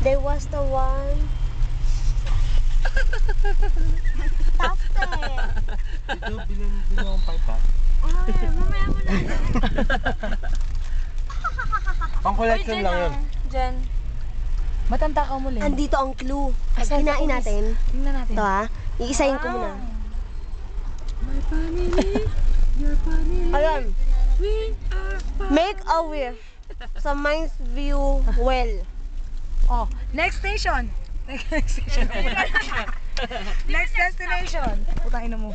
There was the one. Tafte. Ito, bilang akong pipe, ha? Ay, mamaya mo na. Pang collection lang yun. Jen. Matanda ka muli. Andito ang clue. Pag Asan kinain ka, natin, tingnan natin. ito ha, iisahin ko muna. My family, your family. Ayan. We are family. Make a wish sa Mines View Well. Oh, next station. Next station. Next destination. Putang ina mo.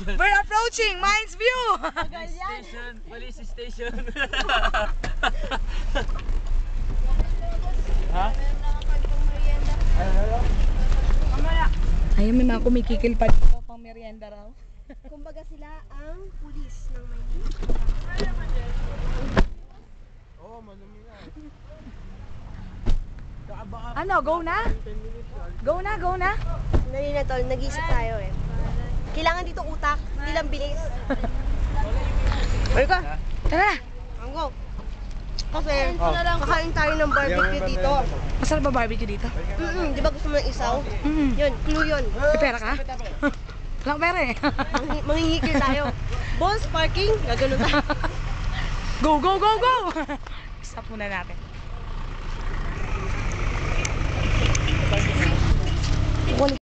We're approaching Mines View. Station, police station. Ha? Ayun, may mga kumikikil pa dito pang merienda raw. Kumbaga sila ang pulis ng Maynila. Oo, malumi na. Ano, go na? Go na, go na? Dali na tol, nag-iisip tayo eh. Kailangan dito utak, hindi lang bilis. Ay ka, Tara. ang go. Kasi kakain tayo ng barbecue dito. Masarap ba barbecue dito? Di ba gusto mo ng isaw? Yun, clue yun. May pera ka? Walang pera eh. Mangingikil tayo. Boss, parking, gagano tayo. Go, go, go, go! Stop muna natin.